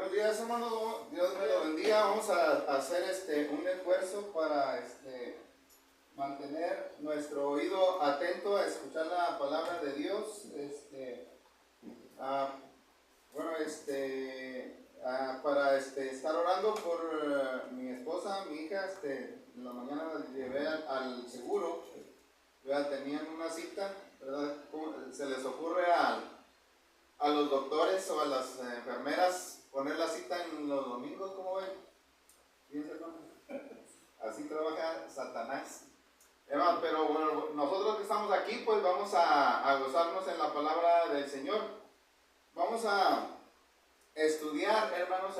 Buenos días, hermano. Dios me lo bendiga. Vamos a hacer un esfuerzo para mantener nuestro oído atento a escuchar la palabra de Dios. Ah, bueno, para estar orando por mi esposa, mi hija. En la mañana la llevé al seguro. Tenían una cita, ¿verdad? Se les ocurre a los doctores o a las enfermeras poner la cita en los domingos, ¿cómo ven? Fíjense, ¿no? Así trabaja Satanás. Pero bueno, nosotros que estamos aquí, pues vamos a gozarnos en la palabra del Señor. Vamos a estudiar, hermanos,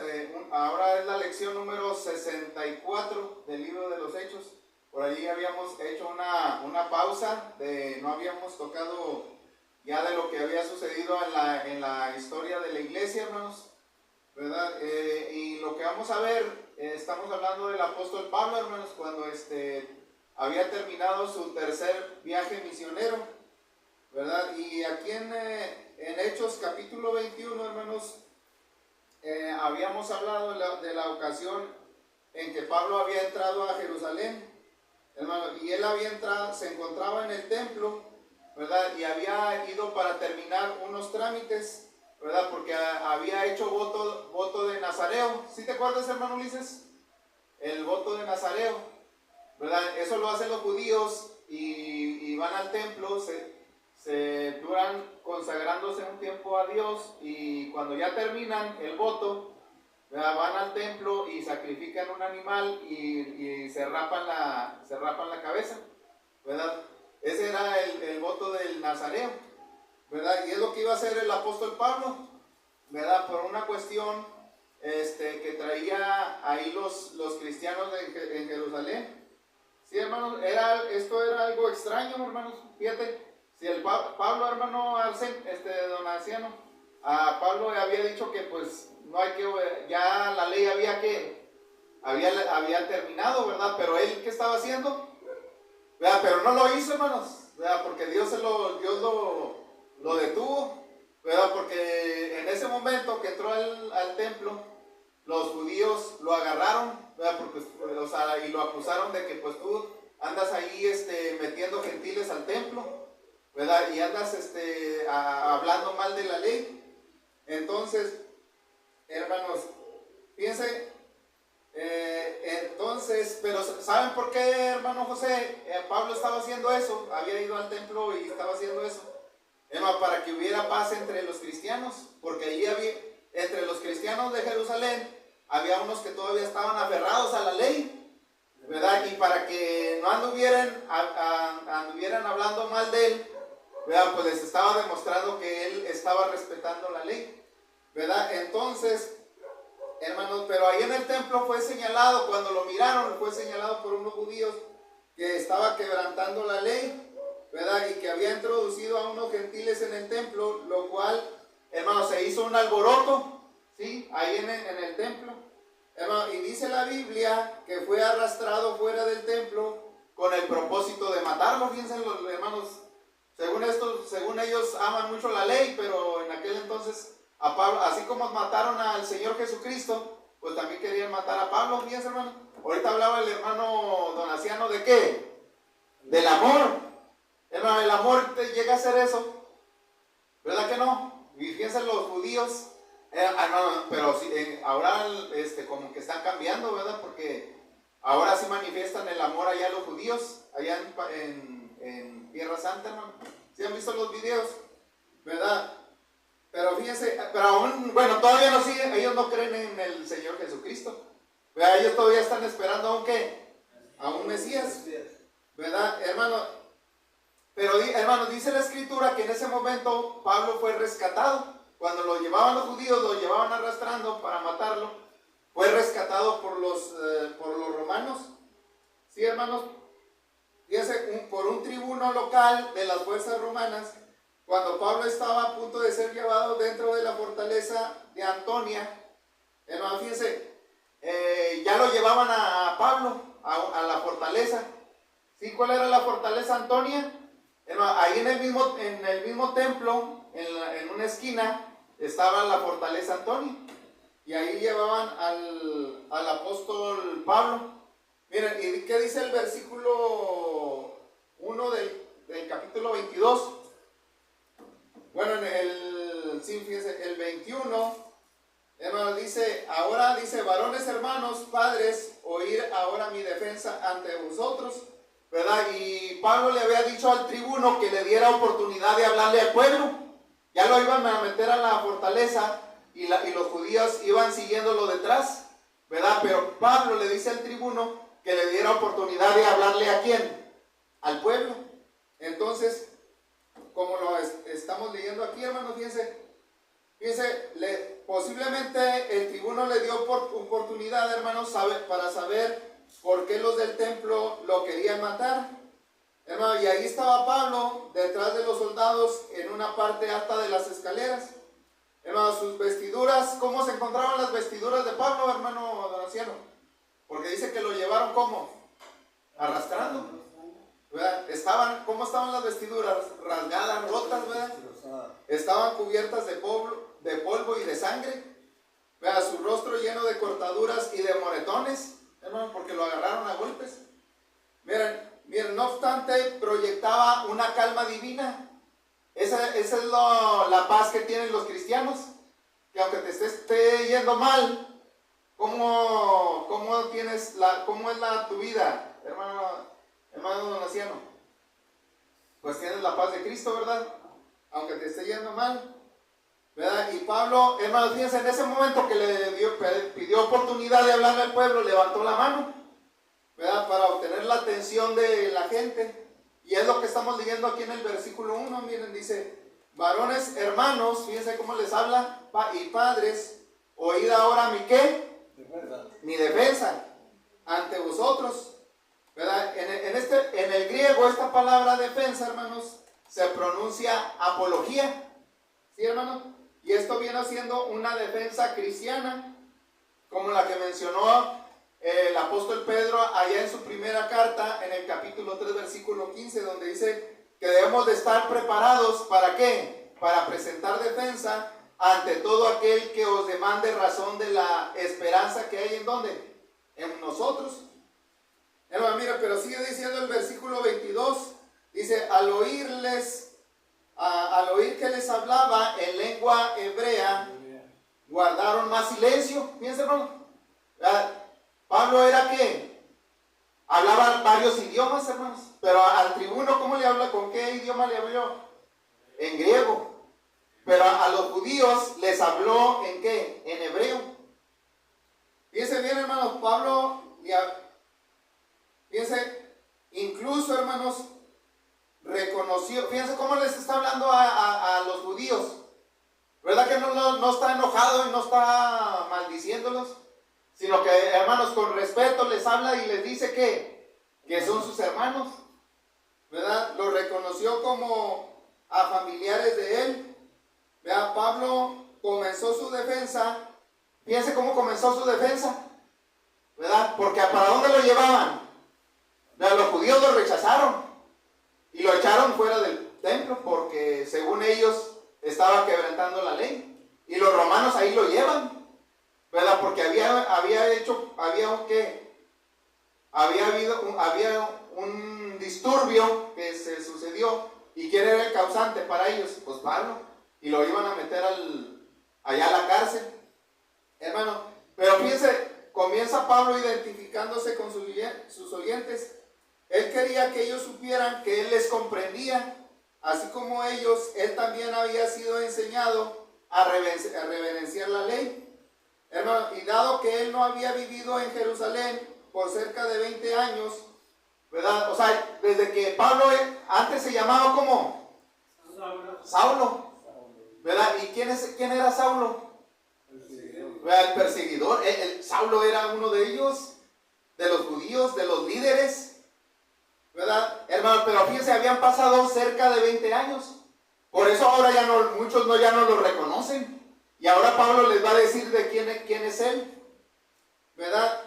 ahora es la lección número 64 del libro de los Hechos. Por allí habíamos hecho una pausa, no habíamos tocado ya de lo que había sucedido en la historia de la iglesia, hermanos, ¿verdad? Y lo que vamos a ver, estamos hablando del apóstol Pablo, hermanos, cuando había terminado su tercer viaje misionero, ¿verdad? Y aquí en Hechos capítulo 21, hermanos, habíamos hablado de la ocasión en que Pablo había entrado a Jerusalén, hermano, y él había entrado, se encontraba en el templo, ¿verdad? Y había ido para terminar unos trámites, ¿verdad? Porque había hecho voto de Nazareo. ¿Sí te acuerdas, hermano Ulises? El voto de Nazareo, ¿verdad? Eso lo hacen los judíos y van al templo, se duran consagrándose un tiempo a Dios, y cuando ya terminan el voto, ¿verdad? Van al templo y sacrifican un animal y se rapan la cabeza, ¿verdad? Ese era el voto del Nazareo, ¿verdad? Y es lo que iba a hacer el apóstol Pablo, ¿verdad? Por una cuestión que traía ahí los cristianos en Jerusalén. Sí, hermanos, esto era algo extraño, hermanos. Fíjate, si el Pablo, hermano don Anciano, a Pablo había dicho que pues no hay que, ya la ley había terminado, ¿verdad? Pero él, ¿qué estaba haciendo? ¿Verdad? Pero no lo hizo, hermanos, ¿verdad? Porque Dios lo detuvo, ¿verdad? Porque en ese momento que entró al templo, los judíos lo agarraron, ¿verdad? Porque, y lo acusaron de que pues tú andas ahí metiendo gentiles al templo, ¿verdad? Y andas hablando mal de la ley. Entonces, hermanos, fíjense, pero ¿saben por qué, hermano José? Pablo estaba haciendo eso, había ido al templo y estaba haciendo eso, para que hubiera paz entre los cristianos, porque allí entre los cristianos de Jerusalén, había unos que todavía estaban aferrados a la ley, ¿verdad? Y para que no anduvieran hablando mal de él, ¿verdad? Pues les estaba demostrando que él estaba respetando la ley, ¿verdad? Entonces, hermanos, pero ahí en el templo fue señalado, cuando lo miraron, fue señalado por unos judíos que estaba quebrantando la ley, ¿verdad? Y que había introducido a unos gentiles en el templo, lo cual, hermanos, se hizo un alboroto, ¿sí? Ahí en el templo, hermanos, y dice la Biblia que fue arrastrado fuera del templo con el propósito de matarlo. Fíjense, los hermanos, según ellos aman mucho la ley, pero en aquel entonces a Pablo, así como mataron al Señor Jesucristo, pues también querían matar a Pablo. Fíjense, hermano, ahorita hablaba el hermano don Anciano de ¿qué? Del amor. Hermano, el amor te llega a ser eso, ¿verdad que no? Y fíjense los judíos, no, pero sí, ahora como que están cambiando, ¿verdad? Porque ahora sí manifiestan el amor allá los judíos, allá en Tierra Santa, hermano. ¿Sí han visto los videos? ¿Verdad? Pero fíjense, pero aún, bueno, todavía no siguen, ellos no creen en el Señor Jesucristo, ¿verdad? Ellos todavía están esperando a un ¿qué? A un Mesías, ¿verdad, hermano? Pero, hermanos, dice la Escritura que en ese momento Pablo fue rescatado. Cuando lo llevaban los judíos, lo llevaban arrastrando para matarlo, fue rescatado por los romanos. Sí, hermanos, fíjense, por un tribuno local de las fuerzas romanas, cuando Pablo estaba a punto de ser llevado dentro de la fortaleza de Antonia, hermanos, fíjense, ya lo llevaban a Pablo a la fortaleza. ¿Sí? ¿Cuál era la fortaleza Antonia? Ahí en el mismo templo, en una esquina, estaba la fortaleza Antonia. y ahí llevaban al apóstol Pablo. Miren, ¿y qué dice el versículo 1 del capítulo 22? Bueno, fíjense, el 21, hermano, dice, ahora dice, varones hermanos, padres, oír ahora mi defensa ante vosotros, ¿verdad? Y Pablo le había dicho al tribuno que le diera oportunidad de hablarle al pueblo. Ya lo iban a meter a la fortaleza y los judíos iban siguiéndolo detrás, ¿verdad? Pero Pablo le dice al tribuno que le diera oportunidad de hablarle ¿a quién? Al pueblo. Entonces, como lo estamos leyendo aquí, hermanos, fíjense, posiblemente el tribuno le dio oportunidad, hermanos, para saber por qué los del templo lo querían matar. Hermano, y ahí estaba Pablo detrás de los soldados en una parte alta de las escaleras. Hermano, sus vestiduras, ¿cómo se encontraban las vestiduras de Pablo, hermano Donaciano? Porque dice que lo llevaron ¿cómo? Arrastrando, ¿verdad? ¿Cómo estaban las vestiduras? Rasgadas, rotas, ¿verdad? Estaban cubiertas de polvo y de sangre, ¿verdad? Su rostro lleno de cortaduras y de moretones, hermano, porque lo agarraron a golpes. Miren, no obstante, proyectaba una calma divina. Esa es la paz que tienen los cristianos, que aunque te esté yendo mal, ¿cómo es tu vida, hermano Donaciano? Pues tienes la paz de Cristo, ¿verdad? Aunque te esté yendo mal, ¿verdad? Y Pablo, hermanos, fíjense, en ese momento que pidió oportunidad de hablarle al pueblo, levantó la mano, ¿verdad? Para obtener la atención de la gente. Y es lo que estamos leyendo aquí en el versículo 1. Miren, dice, varones hermanos, fíjense cómo les habla, y padres, oíd ahora mi ¿qué? Mi defensa ante vosotros, ¿verdad? En el griego esta palabra defensa, hermanos, se pronuncia apología, ¿sí, hermano? Y esto viene siendo una defensa cristiana, como la que mencionó el apóstol Pedro allá en su primera carta, en el capítulo 3, versículo 15, donde dice que debemos de estar preparados, ¿para qué? Para presentar defensa ante todo aquel que os demande razón de la esperanza que hay ¿en dónde? En nosotros. Hermano, mira, pero sigue diciendo el versículo 22, dice, al oír que les hablaba en lengua hebrea, guardaron más silencio. Fíjense, hermano, Pablo era ¿qué? Hablaba varios idiomas, hermanos, pero al tribuno, ¿cómo le habla? ¿Con qué idioma le habló? En griego. Pero a los judíos les habló ¿en qué? En hebreo. Fíjense bien, hermanos, Pablo, fíjense, incluso, hermanos, reconoció, fíjense cómo les está hablando a los judíos, ¿verdad? Que no está enojado y no está maldiciéndolos, sino que, hermanos, con respeto les habla y les dice que son sus hermanos, ¿verdad? Lo reconoció como a familiares de él. Vea, Pablo comenzó su defensa. Fíjense cómo comenzó su defensa, ¿verdad? Porque ¿para dónde lo llevaban? Vea, los judíos lo rechazaron y lo echaron fuera del templo porque según ellos estaba quebrantando la ley, y los romanos ahí lo llevan, ¿verdad? Porque había un disturbio que se sucedió. ¿Y quién era el causante para ellos? Pues Pablo. Y lo iban a meter allá a la cárcel, hermano. Pero fíjense, comienza Pablo identificándose con sus oyentes. Él quería que ellos supieran que él les comprendía, así como ellos, él también había sido enseñado a reverenciar la ley. Hermano, y dado que él no había vivido en Jerusalén por cerca de 20 años, ¿verdad? O sea, desde que Pablo antes se llamaba ¿cómo? Saulo, ¿verdad? ¿Y quién era Saulo? El perseguidor. Saulo era uno de ellos, de los judíos, de los líderes, ¿verdad? Hermano, pero fíjense, habían pasado cerca de 20 años. Por eso ahora muchos ya no lo reconocen. Y ahora Pablo les va a decir de quién es él, ¿verdad?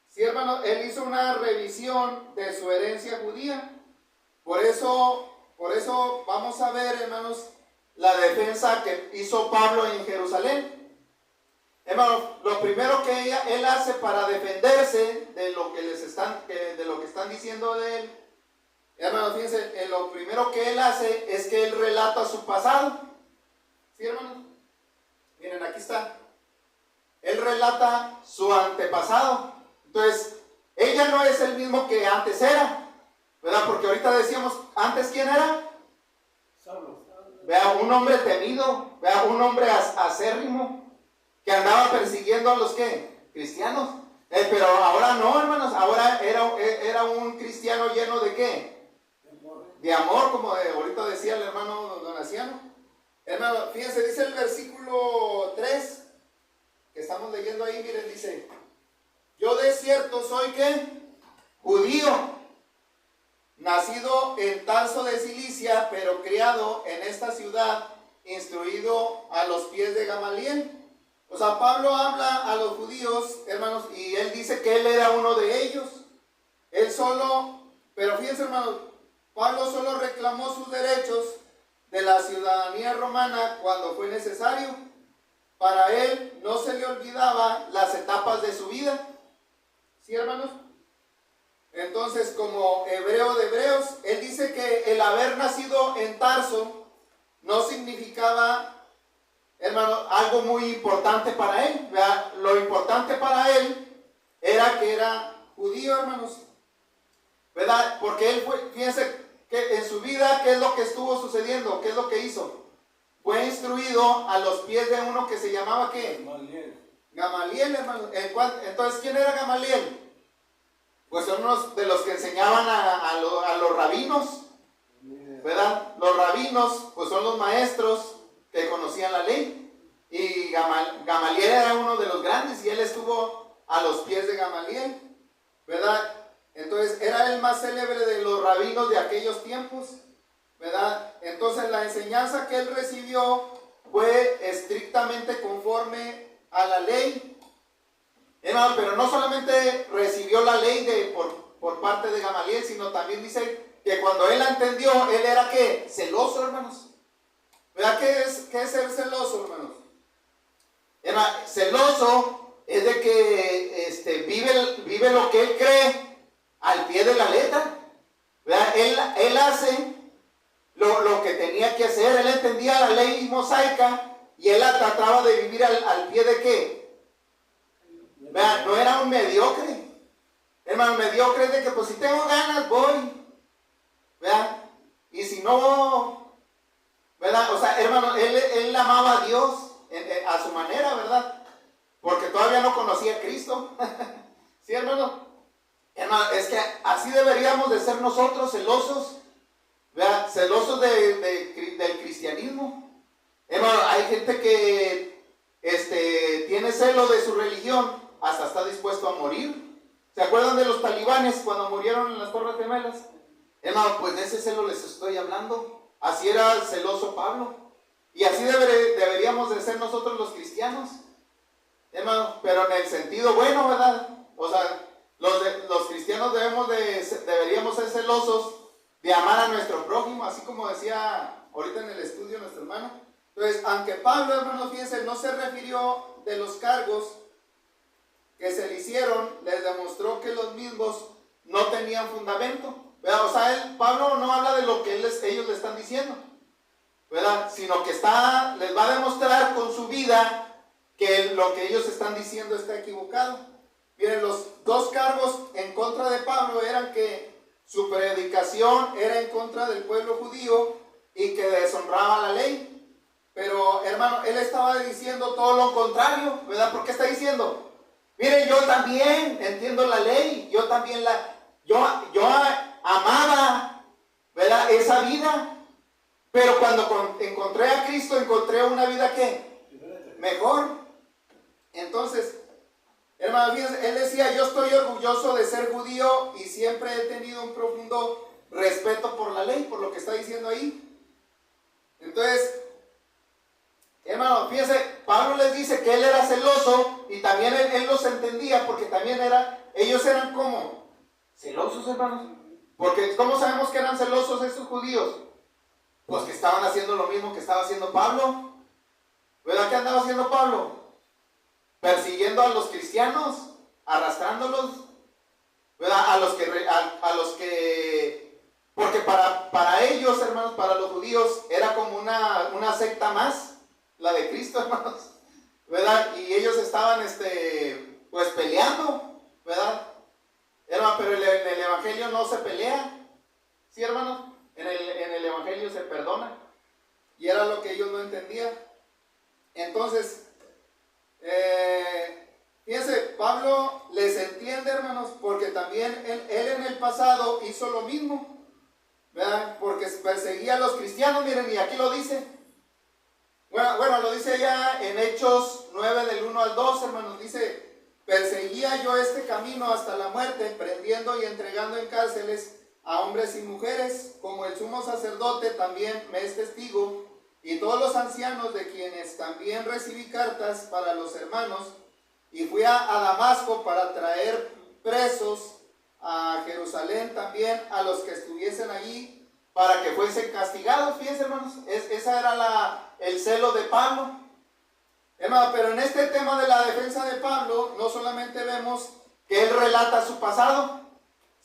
Sí, hermano, él hizo una revisión de su herencia judía. Por eso vamos a ver, hermanos, la defensa que hizo Pablo en Jerusalén. Hermano, lo primero que él hace para defenderse de lo que están diciendo de él, hermano, fíjense, lo primero que él hace es que él relata su pasado. ¿Sí, hermano? Miren, aquí está. Él relata su antepasado. Entonces, ella no es el mismo que antes era, ¿verdad? Porque ahorita decíamos, ¿antes quién era? Saulo. Vea, un hombre temido, vea, un hombre acérrimo, que andaba persiguiendo a los ¿qué? Cristianos. Pero ahora no, hermanos, ahora era un cristiano lleno de ¿qué? De amor, como ahorita decía el hermano Donaciano. Hermano, fíjense, dice el versículo 3, que estamos leyendo ahí, miren, dice, yo de cierto soy ¿qué? Judío, nacido en Tarso de Cilicia, pero criado en esta ciudad, instruido a los pies de Gamaliel. O sea, Pablo habla a los judíos, hermanos, y él dice que él era uno de ellos. Él solo, pero fíjense, hermanos, Pablo solo reclamó sus derechos de la ciudadanía romana cuando fue necesario. Para él no se le olvidaba las etapas de su vida. ¿Sí, hermanos? Entonces, como hebreo de hebreos, él dice que el haber nacido en Tarso no significaba, hermano, algo muy importante para él, ¿verdad? Lo importante para él era que era judío, hermanos, ¿verdad? Porque él fue, fíjense que en su vida, ¿qué es lo que estuvo sucediendo? ¿Qué es lo que hizo? Fue instruido a los pies de uno que se llamaba ¿qué? Gamaliel, hermano. Entonces, ¿quién era Gamaliel? Pues son unos de los que enseñaban a los rabinos, ¿verdad? Los rabinos, pues son los maestros que conocían la ley. Y Gamaliel era uno de los grandes y él estuvo a los pies de Gamaliel, ¿verdad? Entonces era el más célebre de los rabinos de aquellos tiempos, ¿verdad? Entonces la enseñanza que él recibió fue estrictamente conforme a la ley. Hermano, pero no solamente recibió la ley por parte de Gamaliel, sino también dice que cuando él la entendió, él era ¿qué? Celoso, hermanos. ¿Verdad? ¿Qué es ser celoso, hermanos? Celoso es de que vive lo que él cree al pie de la letra. ¿Verdad? Él hace lo que tenía que hacer. Él entendía la ley mosaica y él la trataba de vivir al pie de ¿qué? ¿Verdad? No era un mediocre. Hermano, mediocre es de que pues si tengo ganas voy, ¿verdad? Y si no, ¿verdad? O sea, hermano, él amaba a Dios a su manera, ¿verdad? Porque todavía no conocía a Cristo. ¿Sí, hermano? Hermano, es que así deberíamos de ser nosotros, celosos, ¿verdad? Celosos del cristianismo. Hermano, hay gente que tiene celo de su religión, hasta está dispuesto a morir. ¿Se acuerdan de los talibanes cuando murieron en las Torres Gemelas? Hermano, pues de ese celo les estoy hablando. Así era celoso Pablo. Y así deberíamos de ser nosotros los cristianos. Hermano, pero en el sentido bueno, ¿verdad? O sea, los cristianos deberíamos ser celosos de amar a nuestro prójimo, así como decía ahorita en el estudio nuestro hermano. Entonces, aunque Pablo, hermano, fíjense, no se refirió de los cargos que se le hicieron, les demostró que los mismos no tenían fundamento, ¿verdad? O sea, Pablo no habla de lo que ellos le están diciendo, ¿verdad? Sino que les va a demostrar con su vida que lo que ellos están diciendo está equivocado. Miren, los dos cargos en contra de Pablo eran que su predicación era en contra del pueblo judío y que deshonraba la ley. Pero, hermano, él estaba diciendo todo lo contrario, ¿verdad? ¿Por qué está diciendo? Miren, yo también entiendo la ley, yo también yo amaba, ¿verdad? Esa vida, pero cuando encontré a Cristo, encontré una vida ¿qué? Mejor. Entonces, hermano, fíjense, él decía, yo estoy orgulloso de ser judío y siempre he tenido un profundo respeto por la ley, por lo que está diciendo ahí. Entonces, hermano, fíjense, Pablo les dice que él era celoso y también él los entendía porque también ellos eran como celosos, hermanos. Porque ¿cómo sabemos que eran celosos estos judíos? Pues que estaban haciendo lo mismo que estaba haciendo Pablo. ¿Verdad que andaba haciendo Pablo? persiguiendo a los cristianos, arrastrándolos, ¿verdad? A los que porque para ellos, hermanos, para los judíos, era como una secta más, la de Cristo, hermanos, ¿verdad? Y ellos estaban, pues peleando, ¿verdad? Hermano, pero en el Evangelio no se pelea, ¿sí, hermanos? En el Evangelio se perdona. Y era lo que ellos no entendían. Entonces, fíjense, Pablo les entiende, hermanos, porque también él en el pasado hizo lo mismo, ¿verdad? Porque perseguía a los cristianos, miren, y aquí lo dice. Bueno, lo dice ya en Hechos 9 del 1 al 2, hermanos, dice: perseguía yo este camino hasta la muerte, prendiendo y entregando en cárceles a hombres y mujeres, como el sumo sacerdote también me es testigo, y todos los ancianos, de quienes también recibí cartas para los hermanos, y fui a Damasco para traer presos a Jerusalén también a los que estuviesen allí, para que fuesen castigados. Fíjense, hermanos, esa era el celo de Pablo. Hermano, pero en este tema de la defensa de Pablo, no solamente vemos que él relata su pasado,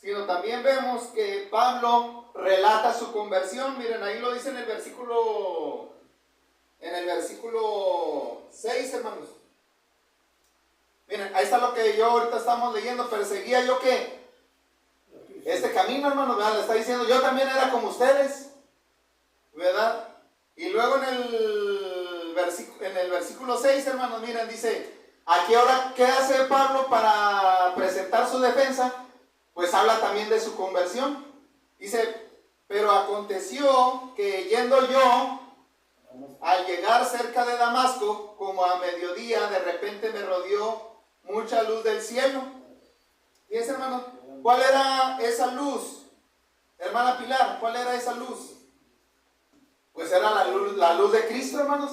sino también vemos que Pablo relata su conversión. Miren, ahí lo dice en el versículo 6, hermanos. Miren, ahí está lo que yo ahorita estamos leyendo. Perseguía yo ¿qué? Este camino, hermano, ¿verdad? Le está diciendo, yo también era como ustedes, ¿verdad? Y luego en el versículo 6, hermanos, miren, dice, aquí ahora, ¿qué hace Pablo para presentar su defensa? Pues habla también de su conversión. Dice, pero aconteció que yendo yo, al llegar cerca de Damasco, como a mediodía, de repente me rodeó mucha luz del cielo. Fíjense, hermano, ¿cuál era esa luz? Hermana Pilar, ¿cuál era esa luz? Pues era la luz de Cristo, hermanos.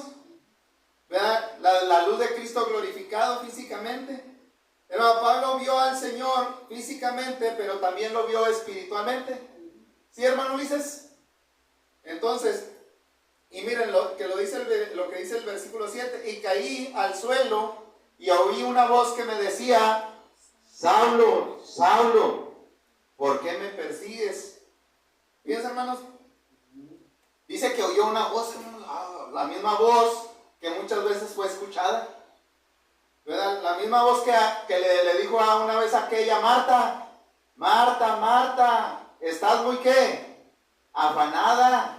¿Verdad? La luz de Cristo glorificado físicamente. Hermano, Pablo vio al Señor físicamente, pero también lo vio espiritualmente. ¿Sí, hermano Ulises? Entonces, y miren lo que dice el versículo 7. Y caí al suelo y oí una voz que me decía: Saulo, Saulo, ¿por qué me persigues? Fíjense, hermanos, dice que oyó una voz, hermanos, la misma voz que muchas veces fue escuchada, ¿verdad? La misma voz que le dijo una vez a aquella: Marta, Marta, Marta, ¿estás muy qué? Afanada.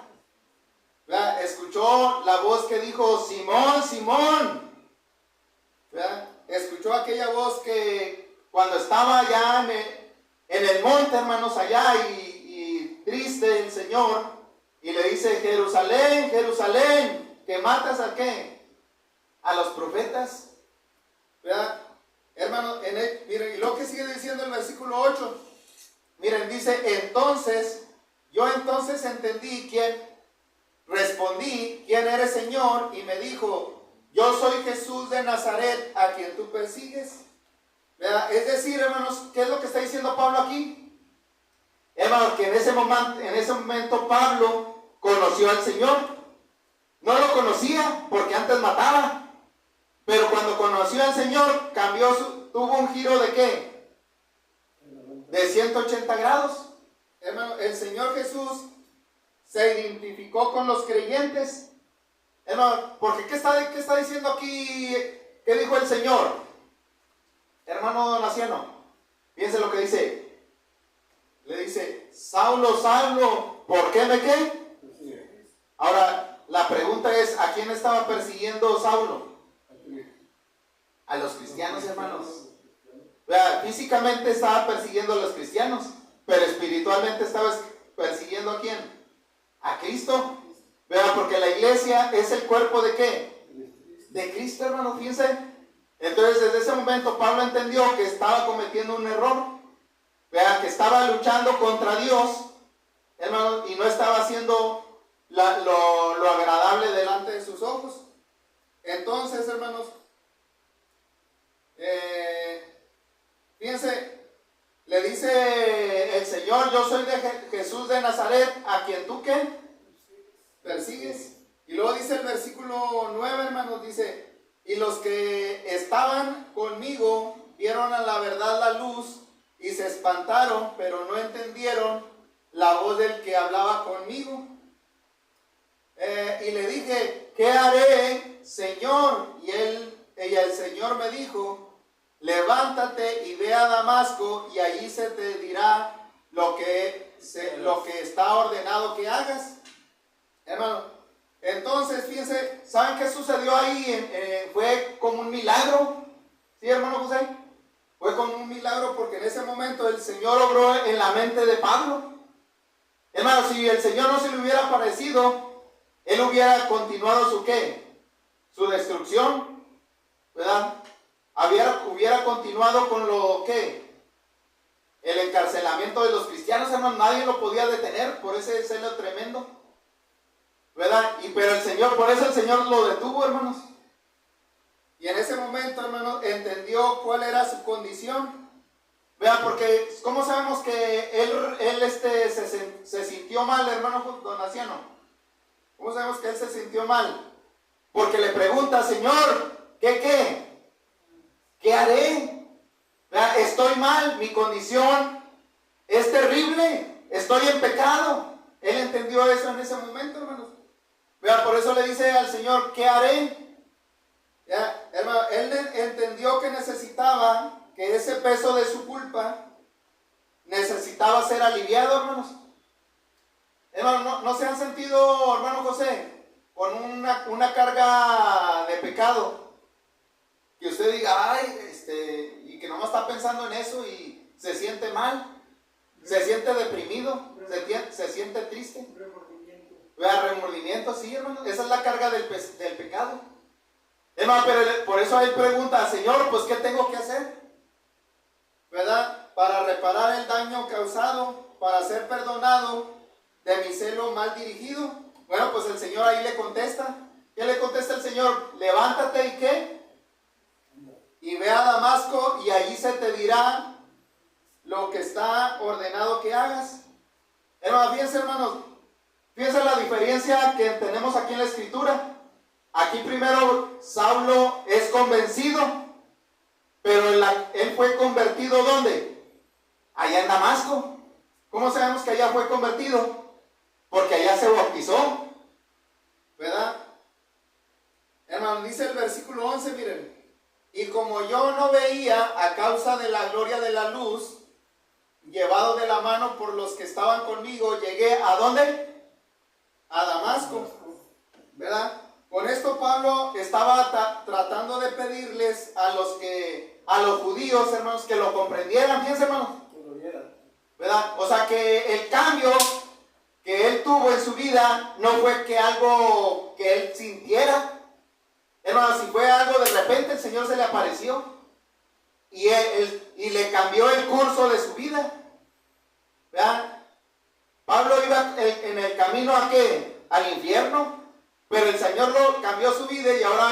¿Verdad? Escuchó la voz que dijo: Simón, Simón. ¿Verdad? Escuchó aquella voz que cuando estaba allá en el monte, hermanos, allá y triste el Señor, y le dice: Jerusalén, Jerusalén, ¿que matas a qué? A los profetas. ¿Verdad? Hermanos, miren, y lo que sigue diciendo el versículo 8, miren, dice: yo entonces entendí respondí, ¿quién eres, Señor? Y me dijo: yo soy Jesús de Nazaret, a quien tú persigues. ¿Verdad? Es decir, hermanos, ¿qué es lo que está diciendo Pablo aquí? Hermanos, que en ese momento Pablo conoció al Señor. No lo conocía porque antes mataba. Pero cuando conoció al Señor, tuvo un giro de ¿qué? De 180 grados. Hermano, el Señor Jesús se identificó con los creyentes. Hermano, porque ¿qué está diciendo aquí? ¿Qué dijo el Señor? Hermano Naciano, fíjense lo que dice. Le dice: Saulo, Saulo, ¿por qué me qué? Ahora, la pregunta es: ¿a quién estaba persiguiendo Saulo? A los cristianos, hermanos. Físicamente estaba persiguiendo a los cristianos, pero espiritualmente estaba persiguiendo ¿a quién? A Cristo. Porque la iglesia es el cuerpo ¿de qué? De Cristo, hermano, fíjense. Entonces, desde ese momento Pablo entendió que estaba cometiendo un error, que estaba luchando contra Dios, hermano, y no estaba haciendo lo agradable delante de sus ojos. Entonces, hermanos, fíjense, le dice el Señor: yo soy de Jesús de Nazaret, a quien tú ¿qué? Persigues. Y luego dice el versículo 9, hermanos, dice: Y los que estaban conmigo vieron a la verdad la luz y se espantaron, pero no entendieron la voz del que hablaba conmigo. Y le dije, ¿qué haré, Señor? Y el Señor me dijo, levántate y ve a Damasco, y allí se te dirá lo que está ordenado que hagas. Hermano, entonces fíjense, ¿saben qué sucedió ahí? Fue como un milagro. ¿Sí, hermano José? Fue como un milagro, porque en ese momento el Señor obró en la mente de Pablo. Hermano, si el Señor no se le hubiera aparecido, él hubiera continuado su ¿qué? Su destrucción, ¿verdad? Hubiera continuado con lo ¿qué? El encarcelamiento de los cristianos, hermano. Nadie lo podía detener por ese celo tremendo, ¿verdad? Pero el Señor, por eso el Señor lo detuvo, hermanos. Y en ese momento, hermanos, entendió cuál era su condición. Vean, porque ¿cómo sabemos que él se sintió mal, hermano Donaciano? ¿Cómo sabemos que él se sintió mal? Porque le pregunta, Señor, ¿qué haré? Vean, estoy mal, mi condición es terrible, estoy en pecado. Él entendió eso en ese momento, hermanos. Vean, por eso le dice al Señor, ¿qué haré? Ya, hermano, él entendió que necesitaba, que ese peso de su culpa necesitaba ser aliviado, hermanos. Hermano, ¿no se han sentido, hermano José, con una carga de pecado? Que usted diga, ay, y que nomás está pensando en eso y se siente mal, se siente deprimido, se siente triste. Remordimiento, sí, hermano. Esa es la carga del pecado. Hermano, pero por eso él pregunta, Señor, pues ¿qué tengo que hacer? ¿Verdad? Para reparar el daño causado, para ser perdonado de mi celo mal dirigido. Bueno, pues el Señor ahí le contesta. ¿Qué le contesta el Señor? Levántate y ¿qué? Y ve a Damasco, y allí se te dirá lo que está ordenado que hagas. Hermano, fíjense, hermanos, fíjense la diferencia que tenemos aquí en la Escritura. Aquí primero Saulo es convencido, pero él fue convertido ¿dónde? Allá en Damasco. ¿Cómo sabemos que allá fue convertido? Porque allá se bautizó, ¿verdad? Hermano, dice el versículo 11, miren. Y como yo no veía a causa de la gloria de la luz, llevado de la mano por los que estaban conmigo, llegué ¿a dónde? A Damasco, ¿verdad? Con esto Pablo estaba tratando de pedirles a los judíos, hermanos, que lo comprendieran. Fíjense, hermanos, ¿verdad? O sea, que el cambio que él tuvo en su vida no fue que algo que él sintiera. Hermanos, si fue algo de repente, el Señor se le apareció y le cambió el curso de su vida, ¿verdad? Pablo iba en el camino ¿a qué? Al infierno. Pero el Señor lo cambió su vida y ahora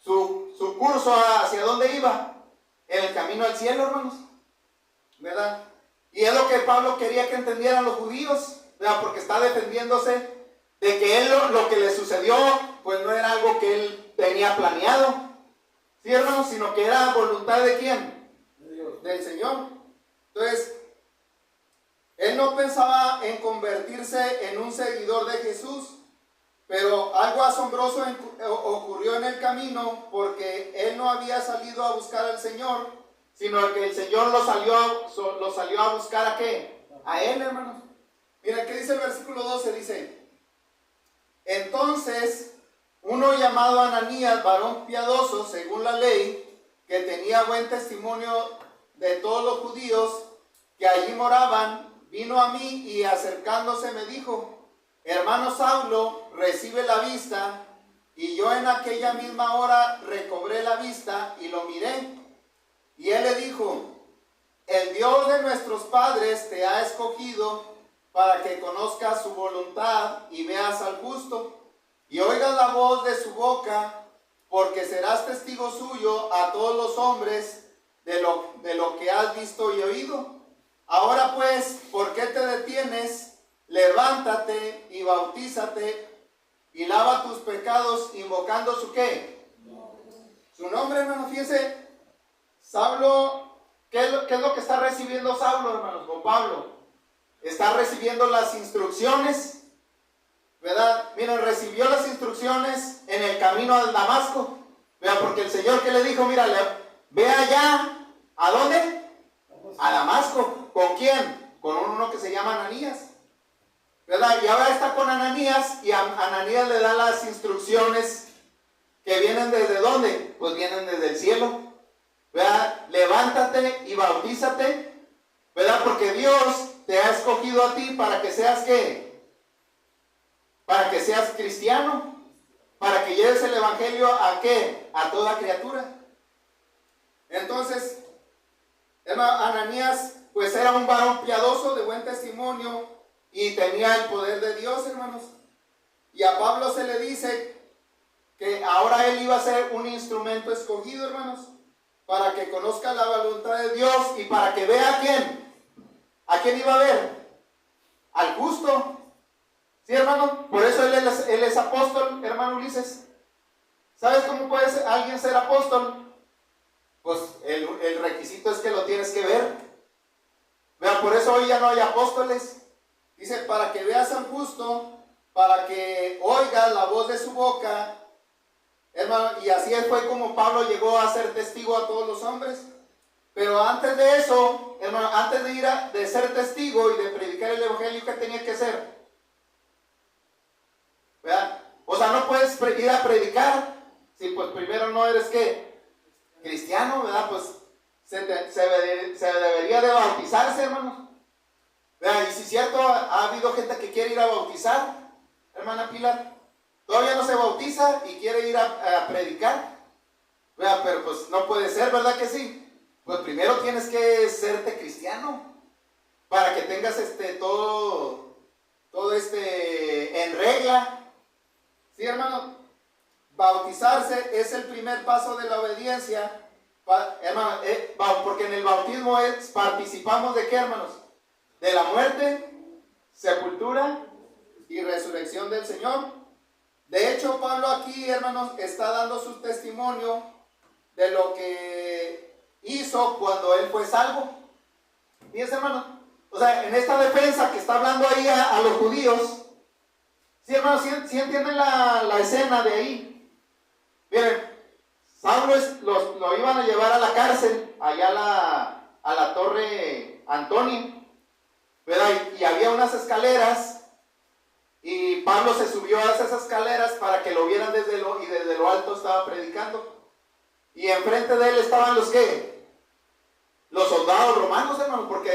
su curso hacia dónde iba, en el camino al cielo, hermanos, ¿verdad? Y es lo que Pablo quería que entendieran los judíos, ¿verdad? Porque está defendiéndose de que él lo que le sucedió, pues no era algo que él tenía planeado, ¿sí, hermanos? Sino que era voluntad de ¿quién? De Dios. Del Señor. Entonces, él no pensaba en convertirse en un seguidor de Jesús. Pero algo asombroso ocurrió en el camino, porque él no había salido a buscar al Señor, sino que el Señor lo salió a buscar ¿a qué? A él, hermanos. Mira, ¿qué dice el versículo 12? Dice, entonces, uno llamado Ananías, varón piadoso, según la ley, que tenía buen testimonio de todos los judíos que allí moraban, vino a mí y acercándose me dijo, hermano Saulo, recibe la vista. Y yo en aquella misma hora recobré la vista y lo miré. Y él le dijo, el Dios de nuestros padres te ha escogido para que conozcas su voluntad y veas al justo y oigas la voz de su boca, porque serás testigo suyo a todos los hombres de lo que has visto y oído. Ahora pues, ¿por qué te detienes? Levántate y bautízate y lava tus pecados invocando su ¿qué? fíjense, Saulo, ¿qué es lo que está recibiendo Saulo, hermanos? O Pablo. Está recibiendo las instrucciones, ¿verdad? Miren, recibió las instrucciones en el camino al Damasco. Vean, porque el Señor que le dijo, mira, ve allá, ¿a dónde? A Damasco. ¿Con quién? Con uno que se llama Ananías, ¿verdad? Y ahora está con Ananías y Ananías le da las instrucciones que vienen desde ¿dónde? Pues vienen desde el cielo, ¿verdad? Levántate y bautízate, ¿verdad? Porque Dios te ha escogido a ti para que seas ¿qué? Para que seas cristiano, para que lleves el evangelio ¿a qué? A toda criatura. Entonces, Ananías pues era un varón piadoso de buen testimonio y tenía el poder de Dios, hermanos. Y a Pablo se le dice que ahora él iba a ser un instrumento escogido, hermanos, para que conozca la voluntad de Dios y para que vea a quién. ¿A quién iba a ver? Al justo. ¿Sí, hermano? Por eso él es apóstol, hermano Ulises. ¿Sabes cómo puede alguien ser apóstol? Pues el requisito es que lo tienes que ver. Vean, por eso hoy ya no hay apóstoles. Dice, para que veas al justo, para que oigas la voz de su boca, hermano, y así fue como Pablo llegó a ser testigo a todos los hombres. Pero antes de eso, hermano, antes de ser testigo y de predicar el evangelio, ¿qué tenía que hacer? ¿Verdad? O sea, no puedes ir a predicar si pues primero no eres ¿qué? Cristiano, ¿verdad? Pues se debería de bautizarse, hermano. ¿Verdad? Y si es cierto, ha habido gente que quiere ir a bautizar, hermana Pilar, todavía no se bautiza y quiere ir a predicar, ¿verdad? Pero pues no puede ser, ¿verdad que sí? Pues primero tienes que serte cristiano para que tengas todo en regla. ¿Sí, hermano? Bautizarse es el primer paso de la obediencia, hermano, porque en el bautismo participamos de ¿qué, hermanos? De la muerte, sepultura y resurrección del Señor. De hecho, Pablo aquí, hermanos, está dando su testimonio de lo que hizo cuando él fue salvo. Fíjense, hermanos, o sea, en esta defensa que está hablando ahí a los judíos, sí, hermanos, sí entienden la escena de ahí. Miren, Saulo lo iban a llevar a la cárcel, allá a la torre Antonio, ¿verdad? Y había unas escaleras, y Pablo se subió a esas escaleras para que lo vieran desde lo alto estaba predicando. Y enfrente de él estaban los ¿qué? Los soldados romanos, hermano, porque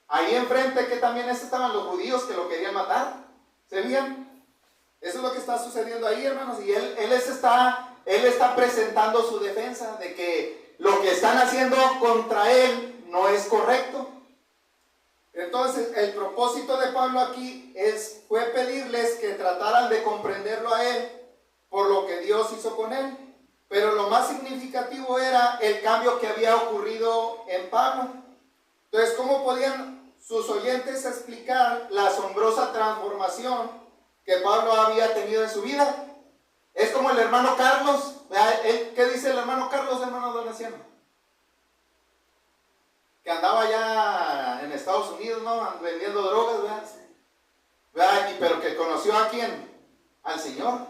ahí enfrente que también estaban los judíos que lo querían matar. ¿Se veían? Eso es lo que está sucediendo ahí, hermanos, y él está presentando su defensa de que lo que están haciendo contra él no es correcto. Entonces, el propósito de Pablo aquí fue pedirles que trataran de comprenderlo a él por lo que Dios hizo con él. Pero lo más significativo era el cambio que había ocurrido en Pablo. Entonces, ¿cómo podían sus oyentes explicar la asombrosa transformación que Pablo había tenido en su vida? Es como el hermano Carlos. ¿Qué dice el hermano Carlos, hermano Donaciano? Que andaba allá en Estados Unidos, ¿no? Vendiendo drogas, ¿verdad? Pero que conoció a quién? Al Señor,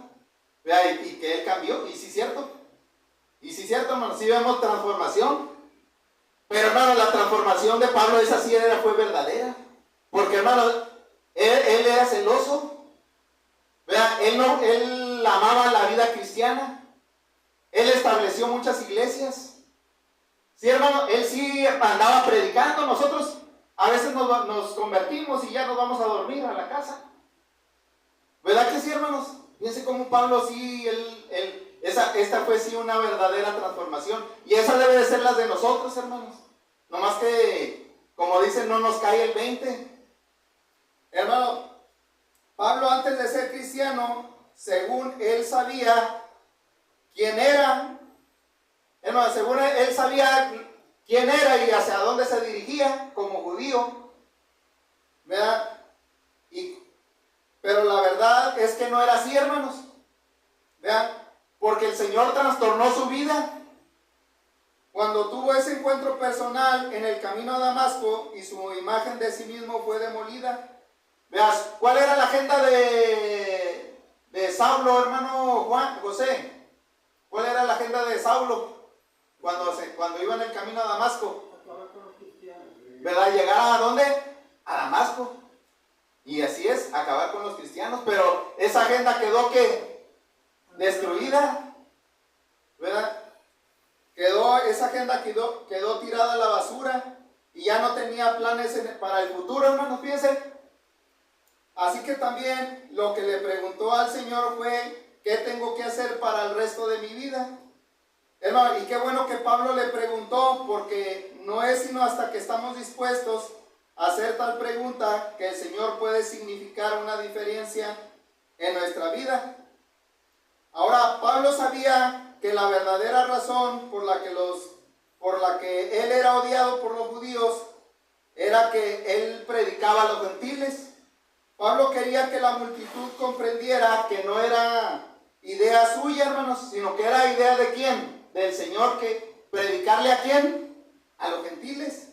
¿verdad? Y que él cambió. Y sí, cierto. Y sí, cierto, hermano. Sí vemos transformación. Pero, hermano, la transformación de Pablo, esa sí fue verdadera. Porque, hermano, él era celoso, ¿verdad? Él amaba la vida cristiana. Él estableció muchas iglesias. Sí, hermano, él sí andaba predicando. Nosotros a veces nos convertimos y ya nos vamos a dormir a la casa. ¿Verdad que sí, hermanos? Fíjense cómo Pablo sí, esta fue sí una verdadera transformación. Y esa debe de ser la de nosotros, hermanos. Nomás que, como dicen, no nos cae el 20. Hermano, Pablo antes de ser cristiano, según él sabía quién era, hermano, según él sabía quién era y hacia dónde se dirigía como judío, ¿verdad? Pero la verdad es que no era así, hermanos, ¿verdad? Porque el Señor trastornó su vida, cuando tuvo ese encuentro personal en el camino a Damasco y su imagen de sí mismo fue demolida. Veas, ¿cuál era la agenda de Saulo, hermano José? ¿Cuál era la agenda de Saulo cuando iba en el camino a Damasco? ¿Verdad? ¿Llegar a dónde? A Damasco. Y así es, acabar con los cristianos. Pero esa agenda quedó ¿qué? Destruida. ¿Verdad? Esa agenda quedó tirada a la basura y ya no tenía planes para el futuro, hermanos, fíjense. Así que también lo que le preguntó al Señor fue, ¿qué tengo que hacer para el resto de mi vida? Hermano, y qué bueno que Pablo le preguntó, porque no es sino hasta que estamos dispuestos a hacer tal pregunta que el Señor puede significar una diferencia en nuestra vida. Ahora, Pablo sabía que la verdadera razón por la que él era odiado por los judíos era que él predicaba a los gentiles. Pablo quería que la multitud comprendiera que no era idea suya, hermanos, sino que era idea ¿de quién? Del Señor, que predicarle ¿a quién? A los gentiles.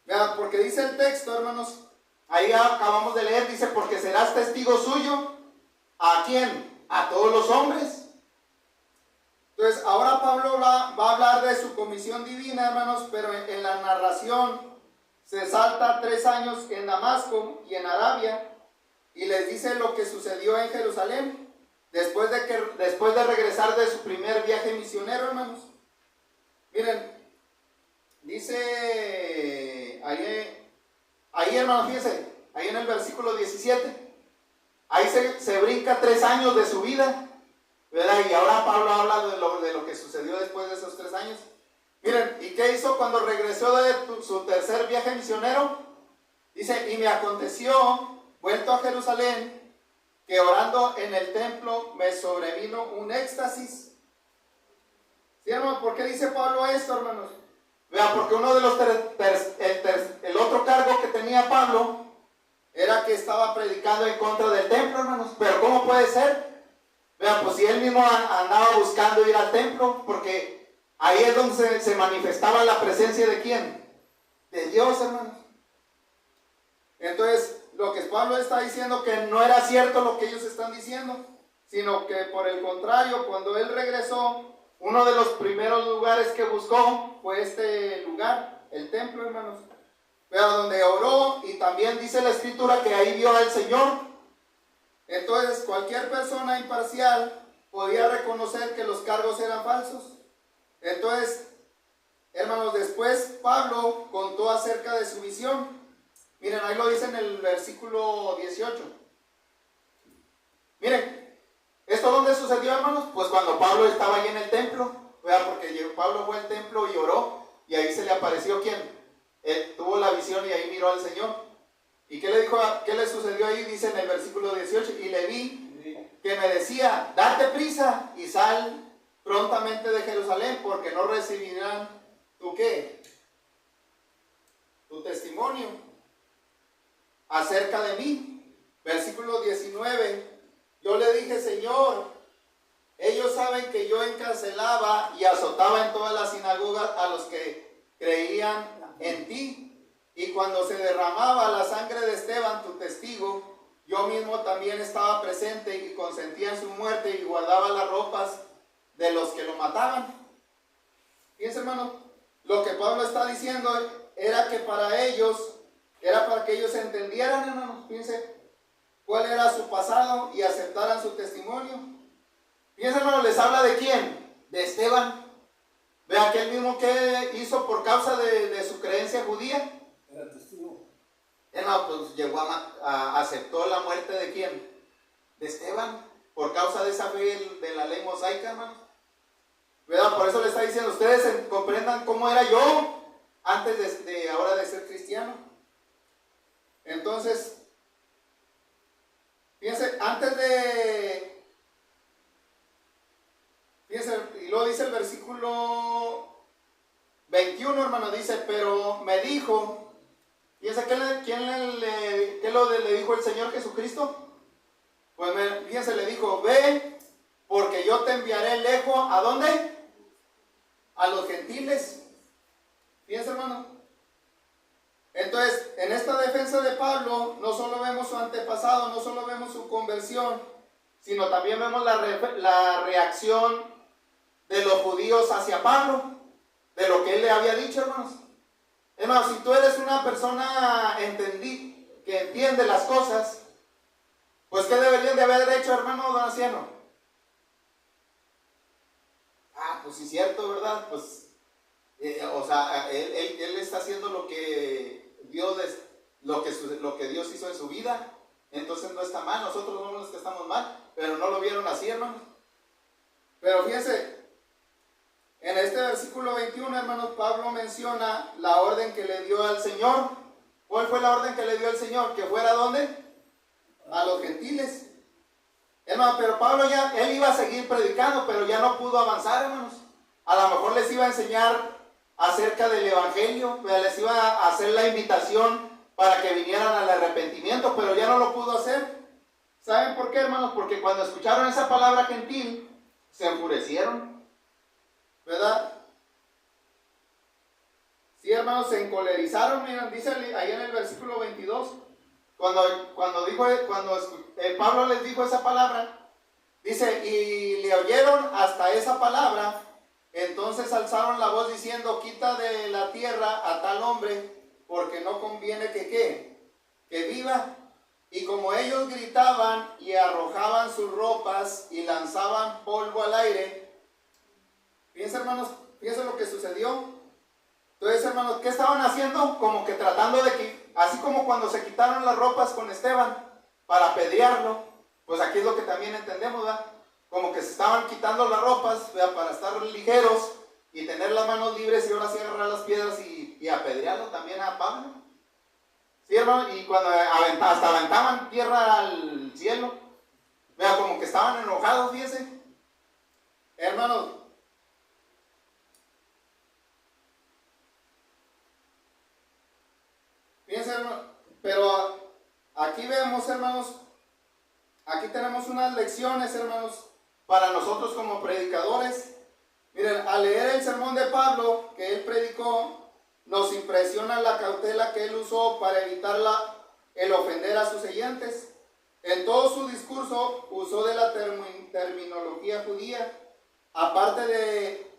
Vean, porque dice el texto, hermanos, ahí acabamos de leer, dice, porque serás testigo suyo. ¿A quién? A todos los hombres. Entonces, ahora Pablo va a hablar de su comisión divina, hermanos, pero en la narración se salta 3 años en Damasco y en Arabia, y les dice lo que sucedió en Jerusalén, después de regresar de su primer viaje misionero, hermanos. Miren, dice ahí hermanos, fíjense, ahí en el versículo 17, ahí se brinca 3 años de su vida, ¿verdad? Y ahora Pablo habla de lo que sucedió después de esos 3 años. Miren, ¿y qué hizo cuando regresó de su tercer viaje misionero? Dice, y me aconteció, vuelto a Jerusalén, que orando en el templo me sobrevino un éxtasis. ¿Sí, hermano? ¿Por qué dice Pablo esto, hermanos? Vean, porque uno de los el otro cargo que tenía Pablo era que estaba predicando en contra del templo, hermanos. Pero ¿cómo puede ser? Vean, pues si él mismo andaba buscando ir al templo, porque ahí es donde se manifestaba la presencia ¿de quién? De Dios, hermanos. Entonces, lo que Pablo está diciendo que no era cierto lo que ellos están diciendo, sino que por el contrario, cuando él regresó, uno de los primeros lugares que buscó fue este lugar, el templo, hermanos. Pero donde oró, y también dice la escritura que ahí vio al Señor. Entonces, cualquier persona imparcial podía reconocer que los cargos eran falsos. Entonces, hermanos, después Pablo contó acerca de su visión. Miren, ahí lo dice en el versículo 18. Miren, ¿esto dónde sucedió, hermanos? Pues cuando Pablo estaba allí en el templo. Vean, porque Pablo fue al templo y oró, y ahí se le apareció ¿quién? Él tuvo la visión y ahí miró al Señor. ¿Y qué le dijo? ¿Qué le sucedió ahí? Dice en el versículo 18, y le vi que me decía, date prisa y sal prontamente de Jerusalén, porque no recibirán tu ¿qué? Tu testimonio acerca de mí. Versículo 19, yo le dije, Señor, ellos saben que yo encarcelaba y azotaba en todas las sinagogas a los que creían en ti. Y cuando se derramaba la sangre de Esteban, tu testigo, yo mismo también estaba presente y consentía en su muerte y guardaba las ropas de los que lo mataban. Fíjense, hermano, lo que Pablo está diciendo era que era para que ellos entendieran, hermano, fíjense, cuál era su pasado y aceptaran su testimonio. Fíjense, hermano, les habla ¿de quién? De Esteban. Vean que él mismo que hizo por causa de su creencia judía. Era testigo. No, pues llegó aceptó la muerte ¿de quién? De Esteban, por causa de esa fe de la ley mosaica, hermano. ¿Verdad? Por eso le está diciendo, ustedes comprendan cómo era yo antes de ahora de ser cristiano. Entonces, fíjense, fíjense, y luego dice el versículo 21, hermano, dice, pero me dijo, fíjense, ¿qué le dijo el Señor Jesucristo? Pues fíjense, le dijo, ve, porque yo te enviaré lejos, ¿a dónde? a los gentiles. Fíjense, hermano. Entonces, en esta defensa de Pablo, no solo vemos su antepasado, no solo vemos su conversión, sino también vemos la reacción de los judíos hacia Pablo, de lo que él le había dicho, hermanos. Hermanos, si tú eres una persona que entiende las cosas, pues ¿qué deberían de haber hecho, hermano don Anciano? Pues sí, cierto, ¿verdad? Pues, o sea, él está haciendo lo que Dios hizo en su vida, entonces no está mal, nosotros no somos los que estamos mal, pero no lo vieron así, hermanos. Pero fíjense, en este versículo 21, hermanos, Pablo menciona la orden que le dio al Señor. ¿Cuál fue la orden que le dio al Señor? ¿Que fuera a dónde? A los gentiles. Hermano, pero Pablo él iba a seguir predicando, pero ya no pudo avanzar, hermanos. A lo mejor les iba a enseñar acerca del evangelio, les iba a hacer la invitación para que vinieran al arrepentimiento, pero ya no lo pudo hacer. ¿Saben por qué, hermanos? Porque cuando escucharon esa palabra gentil, se enfurecieron, ¿verdad? Sí, hermanos, se encolerizaron. Miren, dice ahí en el versículo 22, cuando Pablo les dijo esa palabra, dice, y le oyeron hasta esa palabra, entonces alzaron la voz diciendo, quita de la tierra a tal hombre, porque no conviene que viva. Y como ellos gritaban y arrojaban sus ropas y lanzaban polvo al aire, fíjense, hermanos, fíjense lo que sucedió. Entonces, hermanos, ¿qué estaban haciendo? Como que tratando así como cuando se quitaron las ropas con Esteban para apedrearlo, pues aquí es lo que también entendemos, ¿verdad? Como que se estaban quitando las ropas, ¿verdad? Para estar ligeros y tener las manos libres y ahora sí agarrar las piedras y apedrearlo también a Pablo. Sí, hermano, y cuando hasta aventaban tierra al cielo, ¿verdad? Como que estaban enojados, fíjense. Hermanos, fíjense, hermano, pero aquí vemos, hermanos, aquí tenemos unas lecciones, hermanos, para nosotros como predicadores. Miren, al leer el sermón de Pablo que él predicó, nos impresiona la cautela que él usó para evitar el ofender a sus oyentes. En todo su discurso usó de la terminología judía, aparte de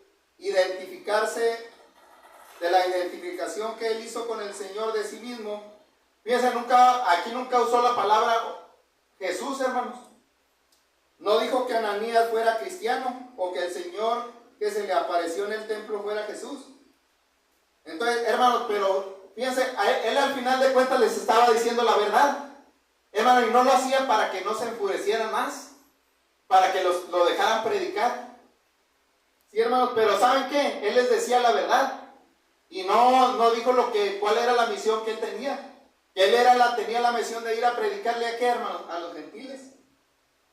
la identificación que él hizo con el Señor de sí mismo. Fíjense, aquí nunca usó la palabra Jesús, hermanos. No dijo que Ananías fuera cristiano o que el Señor que se le apareció en el templo fuera Jesús. Entonces, hermanos, pero fíjense, él al final de cuentas les estaba diciendo la verdad, hermano, y no lo hacía para que no se enfurecieran más, para que lo dejaran predicar. Sí, hermanos, pero ¿saben qué? Él les decía la verdad y no dijo cuál era la misión que él tenía. Que él tenía la misión de ir a predicarle a qué, hermanos, a los gentiles.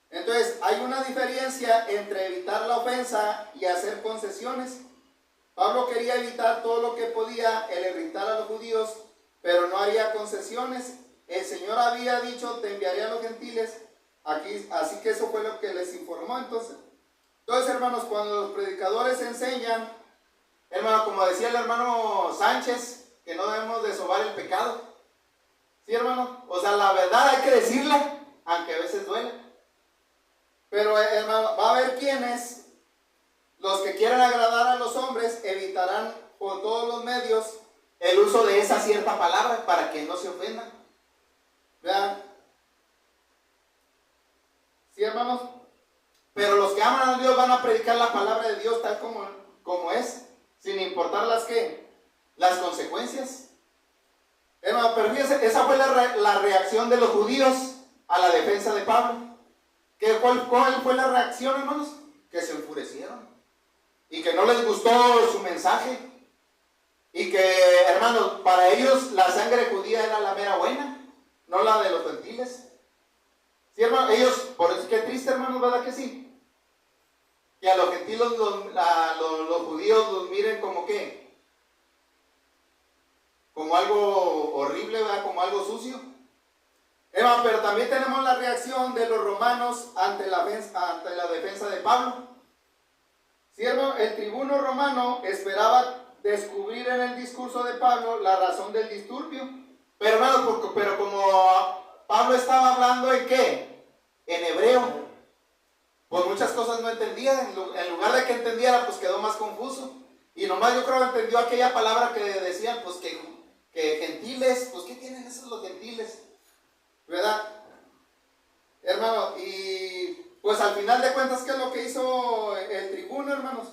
Entonces, hay una diferencia entre evitar la ofensa y hacer concesiones. Pablo quería evitar todo lo que podía el irritar a los judíos, pero no haría concesiones. El Señor había dicho, te enviaré a los gentiles, así que eso fue lo que les informó. Entonces, hermanos, cuando los predicadores enseñan, hermano, como decía el hermano Sánchez, que no debemos de sobar el pecado. ¿Sí, hermano? O sea, la verdad hay que decirla, aunque a veces duele. Pero, hermano, va a haber quienes, los que quieran agradar a los hombres, evitarán por todos los medios el uso de esa cierta palabra para que no se ofendan. ¿Vean? ¿Sí, hermanos? Pero los que aman a Dios van a predicar la palabra de Dios tal como es, sin importar las consecuencias. Hermano, pero fíjense, esa fue la reacción de los judíos a la defensa de Pablo. ¿Cuál fue la reacción, hermanos? Que se enfurecieron y que no les gustó su mensaje y que, hermanos, para ellos la sangre judía era la mera buena, no la de los gentiles. Sí, hermano, ellos, por eso, qué triste, hermanos, ¿verdad que sí? Que a los gentiles, los judíos los miren como ¿qué? Como algo horrible, ¿verdad? Como algo sucio. Pero también tenemos la reacción de los romanos ante la defensa de Pablo. Sí, hermano, el tribuno romano esperaba descubrir en el discurso de Pablo la razón del disturbio. Pero hermano, pero como Pablo estaba hablando en qué, en hebreo, pues muchas cosas no entendía. En lugar de que entendiera, pues quedó más confuso. Y nomás yo creo que entendió aquella palabra que decían, pues que gentiles, pues ¿qué tienen esos los gentiles? ¿Verdad? Hermano, y pues al final de cuentas, ¿qué es lo que hizo el tribuno, hermanos?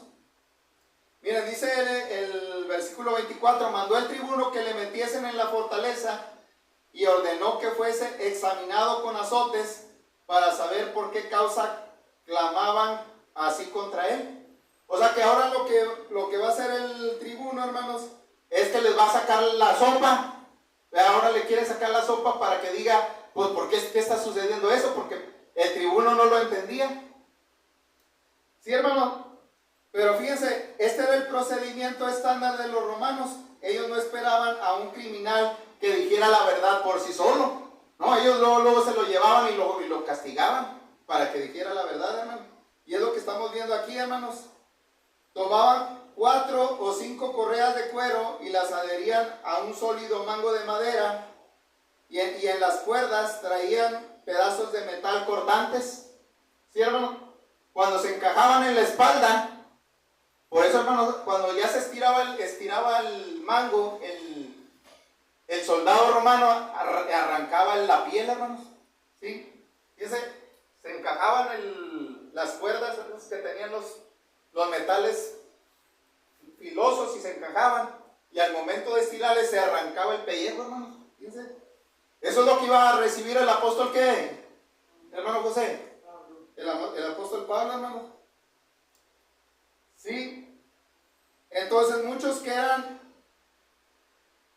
Miren, dice el versículo 24, mandó el tribuno que le metiesen en la fortaleza y ordenó que fuese examinado con azotes para saber por qué causa clamaban así contra él. O sea que ahora lo que va a hacer el tribuno, hermanos, es que les va a sacar la sopa. Ahora le quiere sacar la sopa para que diga, pues, ¿por qué está sucediendo eso? Porque el tribuno no lo entendía. ¿Sí, hermano? Pero fíjense, este era el procedimiento estándar de los romanos. Ellos no esperaban a un criminal que dijera la verdad por sí solo. No, ellos luego se lo llevaban y lo castigaban para que dijera la verdad, hermano. Y es lo que estamos viendo aquí, hermanos. Tomaban 4 o 5 correas de cuero y las adherían a un sólido mango de madera y en las cuerdas traían pedazos de metal cortantes. ¿Sí, hermano? Cuando se encajaban en la espalda, por eso, hermano, cuando ya se estiraba el mango, el soldado romano arrancaba la piel, hermanos. ¿Sí? Fíjense, se encajaban las cuerdas que tenían los metales filosos y se encajaban. Y al momento de estirarles se arrancaba el pellejo, hermanos. Fíjense. Eso es lo que iba a recibir el apóstol, ¿qué? Hermano José. El apóstol Pablo, hermano. Sí. Entonces muchos que eran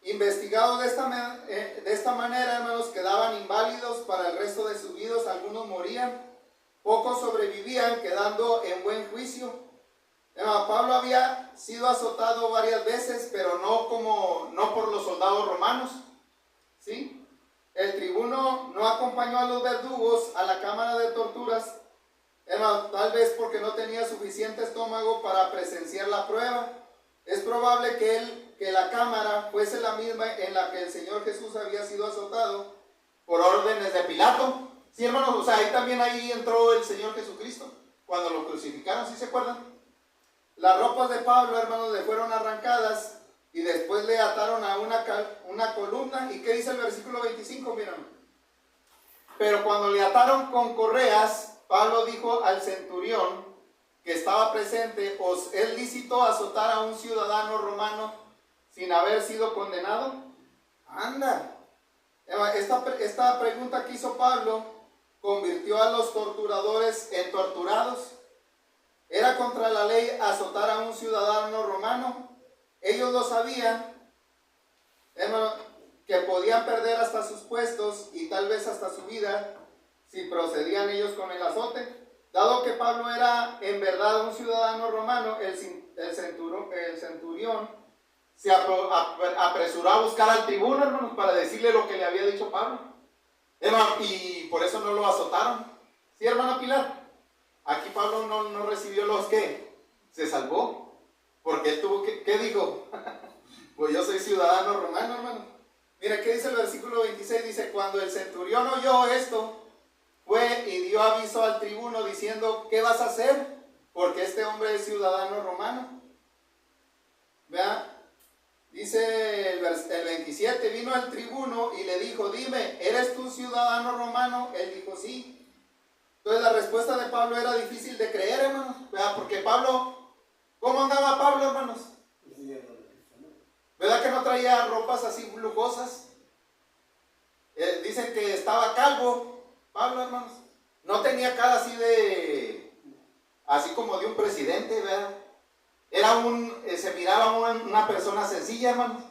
investigados de esta manera, hermanos, quedaban inválidos para el resto de sus vidas. Algunos morían, pocos sobrevivían, quedando en buen juicio. Pablo había sido azotado varias veces, pero no por los soldados romanos. ¿Sí? El tribuno no acompañó a los verdugos a la cámara de torturas, tal vez porque no tenía suficiente estómago para presenciar la prueba. Es probable que la cámara fuese la misma en la que el Señor Jesús había sido azotado por órdenes de Pilato. Sí, hermanos, o sea, ahí entró el Señor Jesucristo cuando lo crucificaron, ¿sí se acuerdan? Las ropas de Pablo, hermanos, le fueron arrancadas y después le ataron a una columna. ¿Y qué dice el versículo 25? Miren. Pero cuando le ataron con correas, Pablo dijo al centurión que estaba presente, ¿os es lícito azotar a un ciudadano romano sin haber sido condenado? Anda. Esta pregunta que hizo Pablo convirtió a los torturadores en torturados. Era contra la ley azotar a un ciudadano romano. Ellos lo sabían, hermano, que podían perder hasta sus puestos y tal vez hasta su vida si procedían ellos con el azote. Dado que Pablo era en verdad un ciudadano romano, el centurión se apresuró a buscar al tribuno, hermanos, para decirle lo que le había dicho Pablo. Hermano, y por eso no lo azotaron. ¿Sí, hermana Pilar? Aquí Pablo no recibió los que se salvó, porque él tuvo que, ¿qué dijo? Pues yo soy ciudadano romano, hermano. Mira, ¿qué dice el versículo 26? Dice, cuando el centurión oyó esto, fue y dio aviso al tribuno diciendo, ¿qué vas a hacer? Porque este hombre es ciudadano romano. Vea, dice el 27, vino al tribuno y le dijo, dime, ¿eres tú ciudadano romano? Él dijo, sí. Entonces la respuesta de Pablo era difícil de creer, hermanos, ¿verdad? Porque Pablo, ¿cómo andaba Pablo, hermanos? ¿Verdad que no traía ropas así lujosas? Dicen que estaba calvo, Pablo, hermanos. No tenía cara así como de un presidente, ¿verdad? Se miraba una persona sencilla, hermanos.